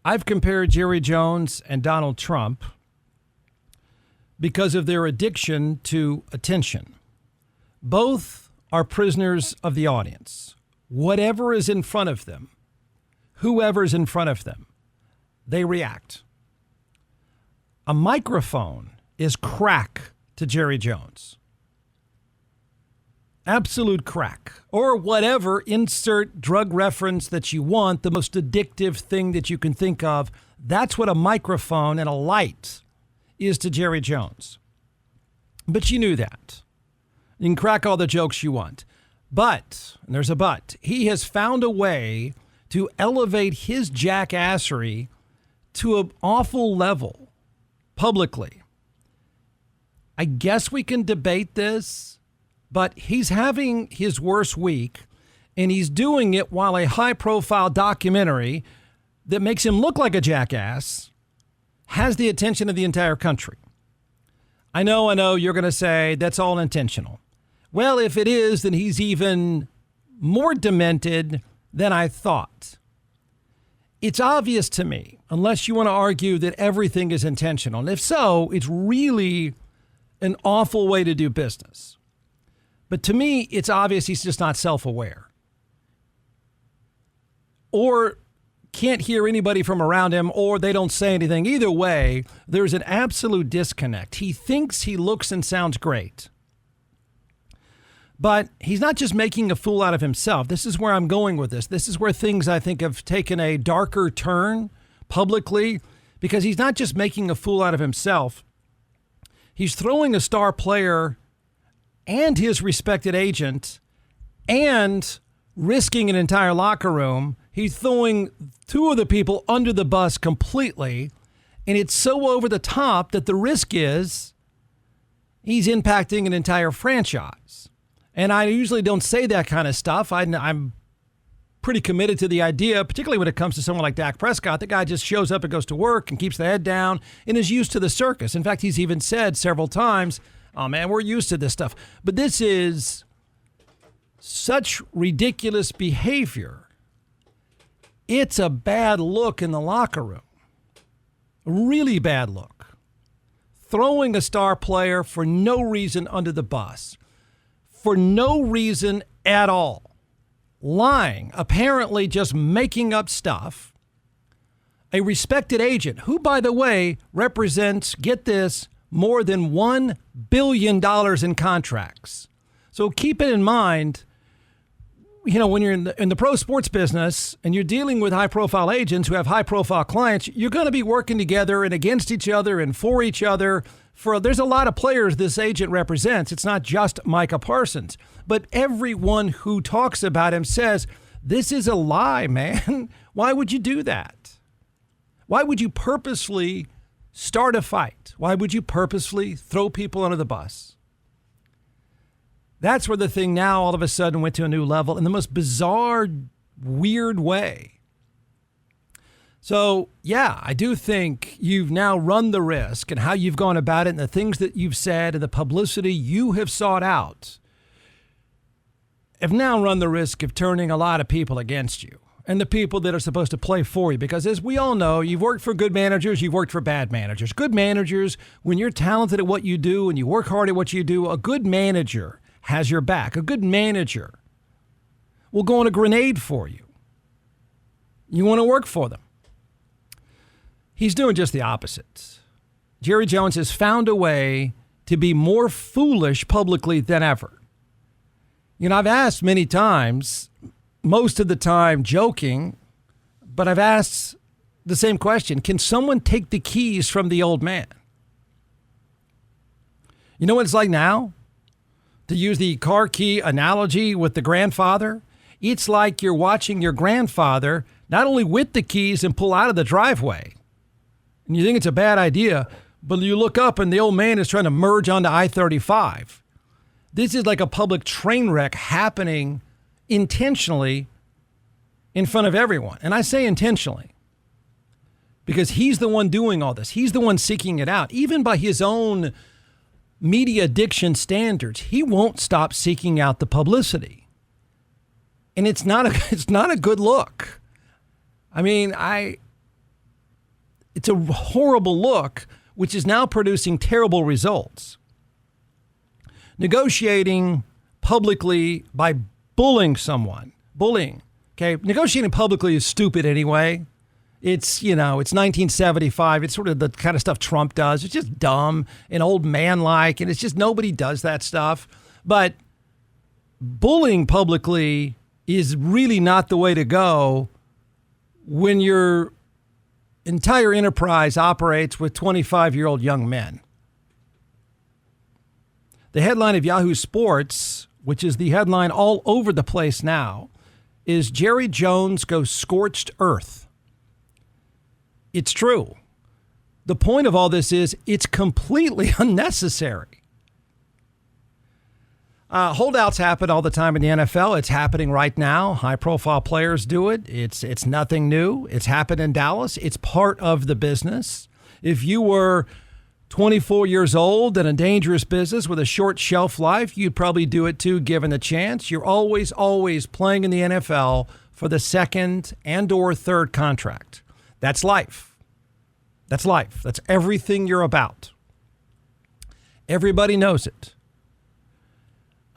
I've compared Jerry Jones and Donald Trump because of their addiction to attention. Both are prisoners of the audience. Whatever is in front of them, whoever's in front of them, they react. A microphone is crack to Jerry Jones. Absolute crack. Or whatever, insert drug reference that you want, the most addictive thing that you can think of. That's what a microphone and a light is to Jerry Jones. But you knew that. You can crack all the jokes you want. But, and there's a but, he has found a way to elevate his jackassery to an awful level publicly. I guess we can debate this, but he's having his worst week, and he's doing it while a high-profile documentary that makes him look like a jackass has the attention of the entire country. I know, you're going to say that's all intentional. Well, if it is, then he's even more demented than I thought. It's obvious to me, unless you want to argue that everything is intentional. And if so, it's really an awful way to do business. But to me, it's obvious he's just not self-aware. Or can't hear anybody from around him, or they don't say anything. Either way, there's an absolute disconnect. He thinks he looks and sounds great. But he's not just making a fool out of himself. This is where I'm going with this. This is where things, I think, have taken a darker turn publicly, because he's not just making a fool out of himself. He's throwing a star player and his respected agent and risking an entire locker room. He's throwing two of the people under the bus completely. And it's so over the top that the risk is he's impacting an entire franchise. And I usually don't say that kind of stuff. I'm pretty committed to the idea, particularly when it comes to someone like Dak Prescott. The guy just shows up and goes to work and keeps the head down and is used to the circus. In fact, he's even said several times, oh, man, we're used to this stuff. But this is such ridiculous behavior. It's a bad look in the locker room. A really bad look. Throwing a star player for no reason under the bus. For no reason at all. Lying, apparently just making up stuff. A respected agent who, by the way, represents, get this, more than $1 billion in contracts. So keep it in mind, when you're in the pro sports business and you're dealing with high-profile agents who have high-profile clients, you're going to be working together and against each other and for each other. There's a lot of players this agent represents. It's not just Micah Parsons. But everyone who talks about him says, this is a lie, man. Why would you do that? Why would you purposely start a fight? Why would you purposely throw people under the bus? That's where the thing now all of a sudden went to a new level in the most bizarre, weird way. So, yeah, I do think you've now run the risk, and how you've gone about it and the things that you've said and the publicity you have sought out have now run the risk of turning a lot of people against you and the people that are supposed to play for you. Because as we all know, you've worked for good managers, you've worked for bad managers. Good managers, when you're talented at what you do and you work hard at what you do, a good manager has your back. A good manager will go on a grenade for you. You want to work for them. He's doing just the opposite. Jerry Jones has found a way to be more foolish publicly than ever. I've asked many times, most of the time joking, but I've asked the same question. Can someone take the keys from the old man? You know what it's like now? To use the car key analogy with the grandfather, it's like you're watching your grandfather not only with the keys and pull out of the driveway, and you think it's a bad idea, but you look up and the old man is trying to merge onto I-35. This is like a public train wreck happening intentionally in front of everyone. And I say intentionally because he's the one doing all this. He's the one seeking it out. Even by his own media addiction standards, he won't stop seeking out the publicity. And it's not a good look. I mean, It's a horrible look, which is now producing terrible results. Negotiating publicly by bullying someone. Bullying. Okay. Negotiating publicly is stupid anyway. It's 1975. It's sort of the kind of stuff Trump does. It's just dumb and old man-like, and it's just nobody does that stuff. But bullying publicly is really not the way to go when your entire enterprise operates with 25-year-old young men. The headline of Yahoo Sports, which is the headline all over the place now, is Jerry Jones goes scorched earth. It's true. The point of all this is it's completely unnecessary. Holdouts happen all the time in the NFL. It's happening right now. High-profile players do it. It's nothing new. It's happened in Dallas. It's part of the business. If you were 24 years old in a dangerous business with a short shelf life, you'd probably do it too, given the chance. You're always playing in the NFL for the second and or third contract. That's life. That's life. That's everything you're about. Everybody knows it.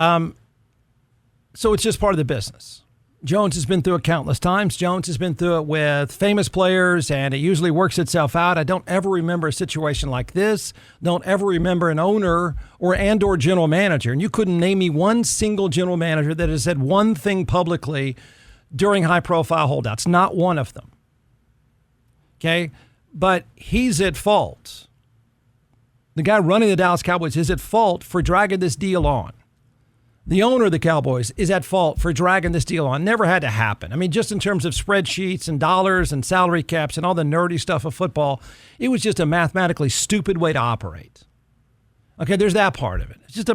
So it's just part of the business. Jones has been through it countless times. Jones has been through it with famous players, and it usually works itself out. I don't ever remember a situation like this. Don't ever remember an owner or general manager. And you couldn't name me one single general manager that has said one thing publicly during high-profile holdouts. Not one of them. Okay? But he's at fault. The guy running the Dallas Cowboys is at fault for dragging this deal on. The owner of the Cowboys is at fault for dragging this deal on. Never had to happen. I mean, just in terms of spreadsheets and dollars and salary caps and all the nerdy stuff of football, it was just a mathematically stupid way to operate. Okay, there's that part of it. It's just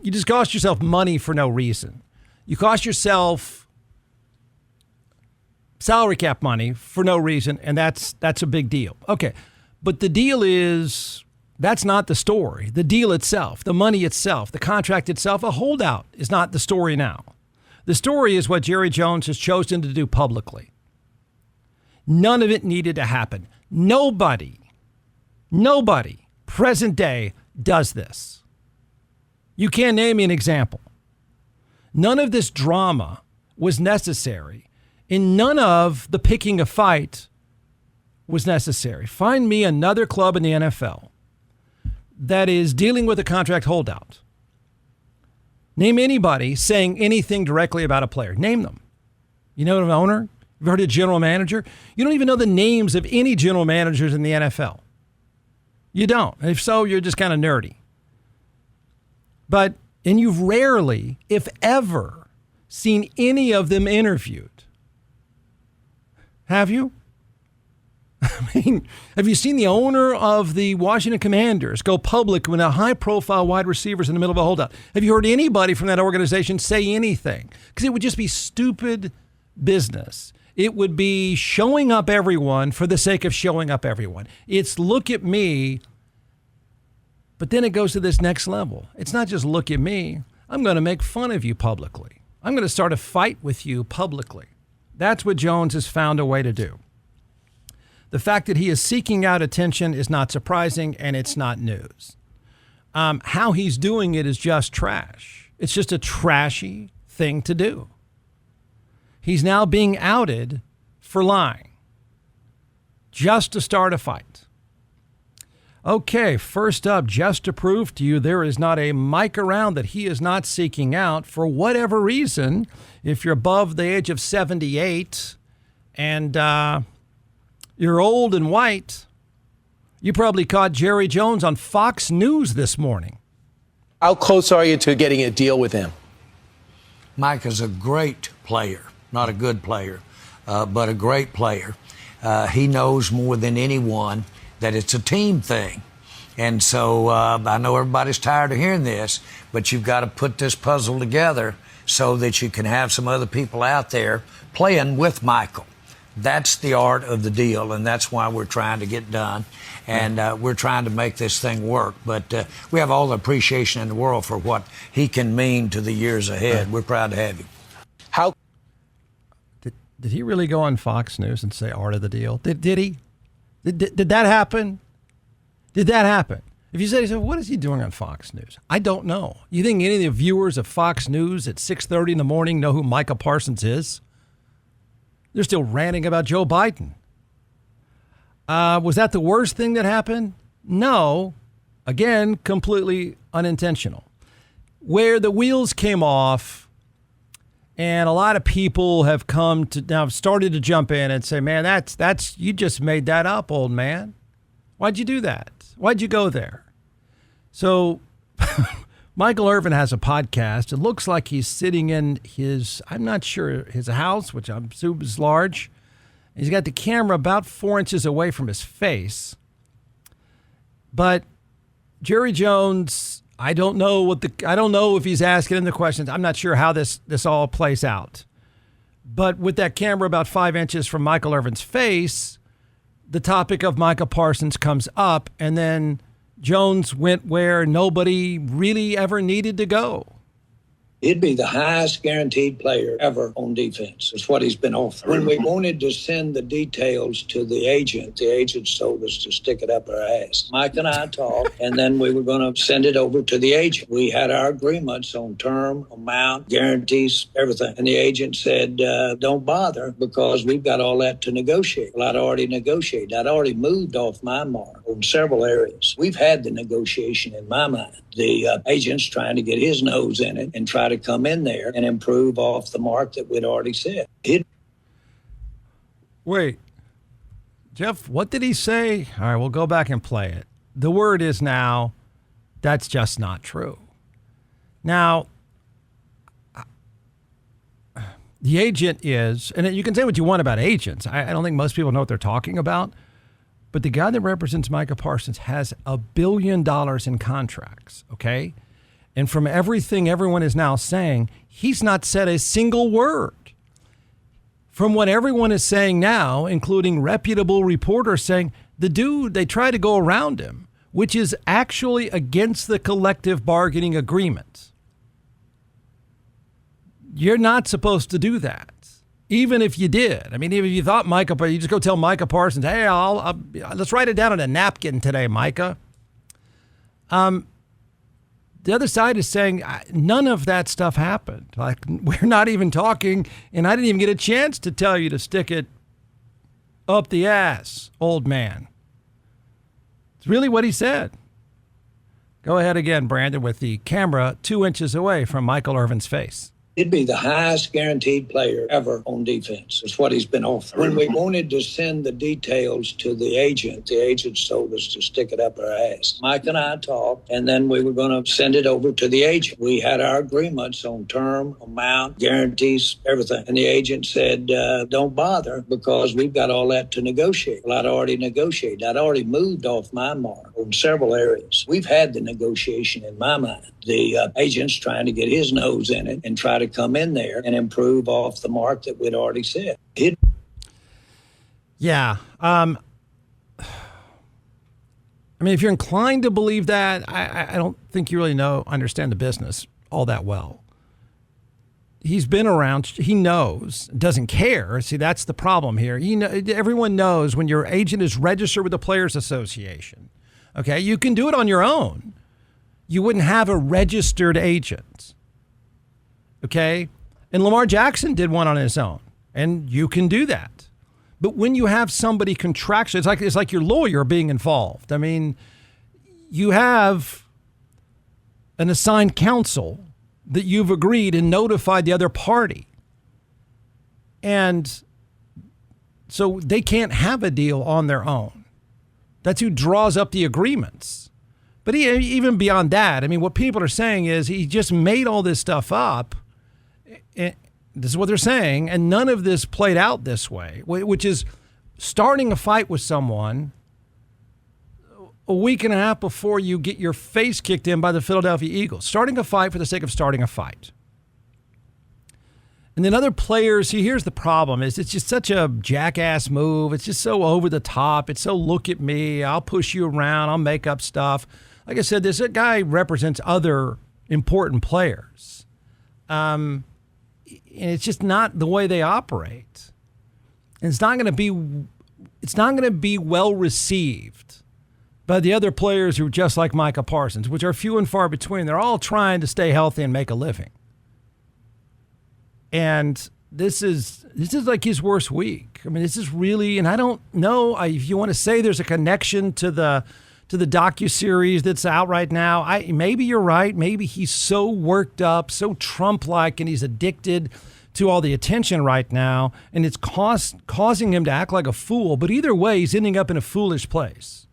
you just cost yourself money for no reason. You cost yourself salary cap money for no reason, and that's a big deal. Okay, but the deal is... that's not the story. The deal itself, the money itself, the contract itself, a holdout is not the story now. The story is what Jerry Jones has chosen to do publicly. None of it needed to happen. Nobody, present day, does this. You can't name me an example. None of this drama was necessary, and none of the picking a fight was necessary. Find me another club in the NFL that is dealing with a contract holdout. Name anybody saying anything directly about a player. Name them. You know an owner? You've heard of a general manager? You don't even know the names of any general managers in the NFL. You don't. And if so, you're just kind of nerdy. And you've rarely, if ever, seen any of them interviewed. Have you? I mean, have you seen the owner of the Washington Commanders go public when a high-profile wide receiver is in the middle of a holdout? Have you heard anybody from that organization say anything? Because it would just be stupid business. It would be showing up everyone for the sake of showing up everyone. It's look at me, but then it goes to this next level. It's not just look at me. I'm going to make fun of you publicly. I'm going to start a fight with you publicly. That's what Jones has found a way to do. The fact that he is seeking out attention is not surprising, and it's not news. How he's doing it is just trash. It's just a trashy thing to do. He's now being outed for lying just to start a fight. Okay, first up, just to prove to you there is not a mic around that he is not seeking out for whatever reason. If you're above the age of 78 and... you're old and white, you probably caught Jerry Jones on Fox News this morning. How close are you to getting a deal with him? Mike is a great player, not a good player, but a great player. He knows more than anyone that it's a team thing. And so I know everybody's tired of hearing this, but you've got to put this puzzle together so that you can have some other people out there playing with Michael. That's the art of the deal, and that's why we're trying to get done, and we're trying to make this thing work. But we have all the appreciation in the world for what he can mean to the years ahead. We're proud to have him. How did he really go on Fox News and say art of the deal? Did he? Did that happen? Did that happen? If you say, so what is he doing on Fox News? I don't know. You think any of the viewers of Fox News at 6:30 in the morning know who Micah Parsons is? They're still ranting about Joe Biden. Was that the worst thing that happened? No. Again, completely unintentional. Where the wheels came off, and a lot of people have come to now started to jump in and say, man, that's you just made that up, old man. Why'd you do that? Why'd you go there? So Michael Irvin has a podcast. It looks like he's sitting in his, I'm not sure, his house, which I'm assuming is large. He's got the camera about 4 inches away from his face. But Jerry Jones, I don't know if he's asking him the questions. I'm not sure how this all plays out. But with that camera about 5 inches from Michael Irvin's face, the topic of Micah Parsons comes up, and then Jones went where nobody really ever needed to go. He'd be the highest guaranteed player ever on defense. It's what he's been offered. When we wanted to send the details to the agent told us to stick it up our ass. Mike and I talked, and then we were going to send it over to the agent. We had our agreements on term, amount, guarantees, everything. And the agent said, don't bother because we've got all that to negotiate. Well, I'd already negotiated. I'd already moved off my mark on several areas. We've had the negotiation in my mind. The agent's trying to get his nose in it and try to come in there and improve off the mark that we'd already set. Wait, Jeff, what did he say? All right, we'll go back and play it. The word is now, that's just not true. Now, the agent is, and you can say what you want about agents. I don't think most people know what they're talking about. But the guy that represents Micah Parsons has $1 billion in contracts, okay? And from everything everyone is now saying, he's not said a single word. From what everyone is saying now, including reputable reporters saying, the dude, they try to go around him, which is actually against the collective bargaining agreement. You're not supposed to do that. Even if you did. I mean, even if you thought Micah, you just go tell Micah Parsons, hey, let's write it down on a napkin today, Micah. The other side is saying none of that stuff happened. Like, we're not even talking, and I didn't even get a chance to tell you to stick it up the ass, old man. It's really what he said. Go ahead again, Brandon, with the camera 2 inches away from Michael Irvin's face. He'd be the highest guaranteed player ever on defense. It's what he's been offered. When we wanted to send the details to the agent told us to stick it up our ass. Mike and I talked, and then we were going to send it over to the agent. We had our agreements on term, amount, guarantees, everything. And the agent said, don't bother because we've got all that to negotiate. Well, I'd already negotiated. I'd already moved off my mark on several areas. We've had the negotiation in my mind. The agent's trying to get his nose in it and try to come in there and improve off the mark that we'd already set. Yeah. I mean, if you're inclined to believe that, I don't think you really understand the business all that well. He's been around. He knows, doesn't care. See, that's the problem here. Everyone knows when your agent is registered with the Players Association. Okay, you can do it on your own. You wouldn't have a registered agent. Okay? And Lamar Jackson did one on his own. And you can do that. But when you have somebody contractual, it's like your lawyer being involved. I mean, you have an assigned counsel that you've agreed and notified the other party. And so they can't have a deal on their own. That's who draws up the agreements. But even beyond that, I mean, what people are saying is he just made all this stuff up. This is what they're saying. And none of this played out this way, which is starting a fight with someone a week and a half before you get your face kicked in by the Philadelphia Eagles. Starting a fight for the sake of starting a fight. And then other players, here's the problem, is it's just such a jackass move. It's just so over the top. It's so look at me. I'll push you around. I'll make up stuff. Like I said, this guy represents other important players. And it's just not the way they operate. And it's not going to be it's not going to be well received by the other players who are just like Micah Parsons, which are few and far between. They're all trying to stay healthy and make a living. And this is like his worst week. I mean, this is really, and I don't know if you want to say there's a connection to the docuseries that's out right now. Maybe you're right. Maybe he's so worked up, so Trump-like, and he's addicted to all the attention right now, and it's causing him to act like a fool. But either way, he's ending up in a foolish place.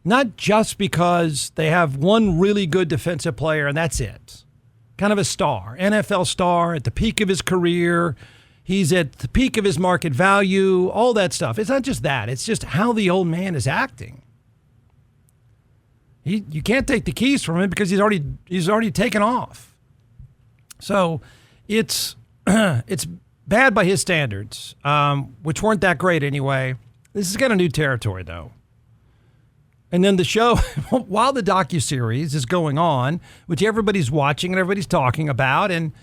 Not just because they have one really good defensive player, and that's it. Kind of a star, NFL star at the peak of his career. He's at the peak of his market value, all that stuff. It's not just that. It's just how the old man is acting. You can't take the keys from him because he's already taken off. So it's bad by his standards, which weren't that great anyway. This is kind of new territory, though. And then the show, while the docuseries is going on, which everybody's watching and everybody's talking about, and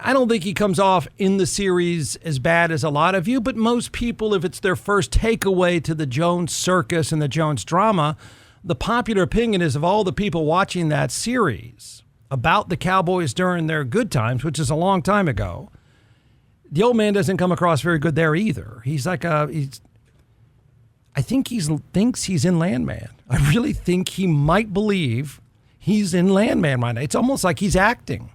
I don't think he comes off in the series as bad as a lot of you, but most people, if it's their first takeaway to the Jones circus and the Jones drama, the popular opinion is of all the people watching that series about the Cowboys during their good times, which is a long time ago, the old man doesn't come across very good there either. He's like I think he thinks he's in Landman. I really think he might believe he's in Landman right now. It's almost like he's acting.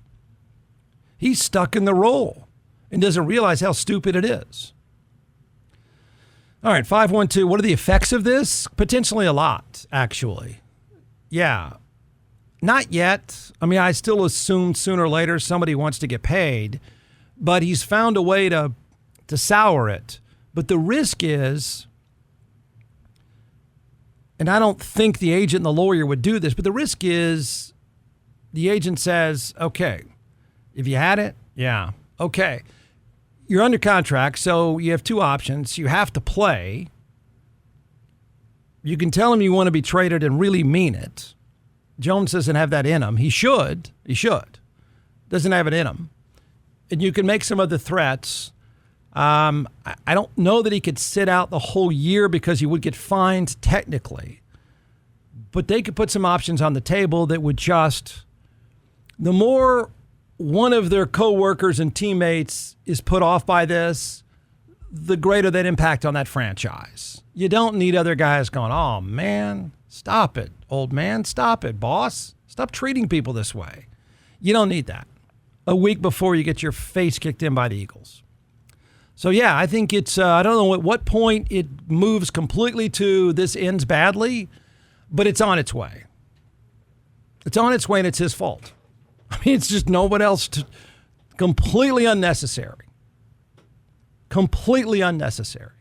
He's stuck in the role and doesn't realize how stupid it is. All right, 512, what are the effects of this? Potentially a lot, actually. Yeah, not yet. I mean, I still assume sooner or later somebody wants to get paid, but he's found a way to sour it. But the risk is, and I don't think the agent and the lawyer would do this, but the risk is the agent says, okay, if you had it, yeah, okay. You're under contract, so you have two options. You have to play. You can tell him you want to be traded and really mean it. Jones doesn't have that in him. He should. Doesn't have it in him. And you can make some other threats. I don't know that he could sit out the whole year because he would get fined technically. But they could put some options on the table that would just, the more one of their coworkers and teammates is put off by this, the greater that impact on that franchise. You don't need other guys going, oh, man, stop it, old man, stop it, boss. Stop treating people this way. You don't need that a week before you get your face kicked in by the Eagles. So, yeah, I think it's, I don't know at what point it moves completely to this ends badly, but it's on its way. It's on its way, and it's his fault. I mean, it's just no one else. Completely unnecessary. Completely unnecessary.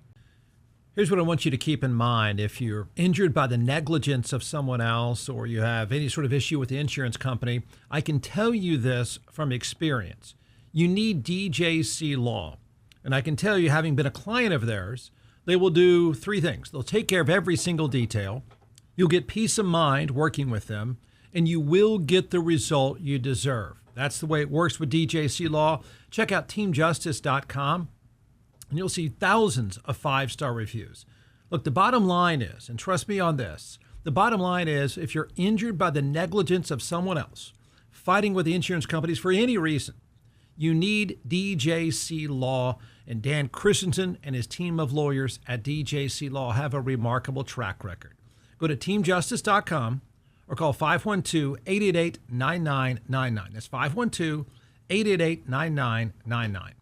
Here's what I want you to keep in mind. If you're injured by the negligence of someone else or you have any sort of issue with the insurance company, I can tell you this from experience. You need DJC Law. And I can tell you, having been a client of theirs, they will do three things. They'll take care of every single detail. You'll get peace of mind working with them, and you will get the result you deserve. That's the way it works with DJC Law. Check out teamjustice.com, and you'll see thousands of 5-star reviews. Look, the bottom line is, and trust me on this, the bottom line is if you're injured by the negligence of someone else, fighting with the insurance companies for any reason, you need DJC Law, and Dan Christensen and his team of lawyers at DJC Law have a remarkable track record. Go to teamjustice.com or call 512-888-9999. That's 512-888-9999.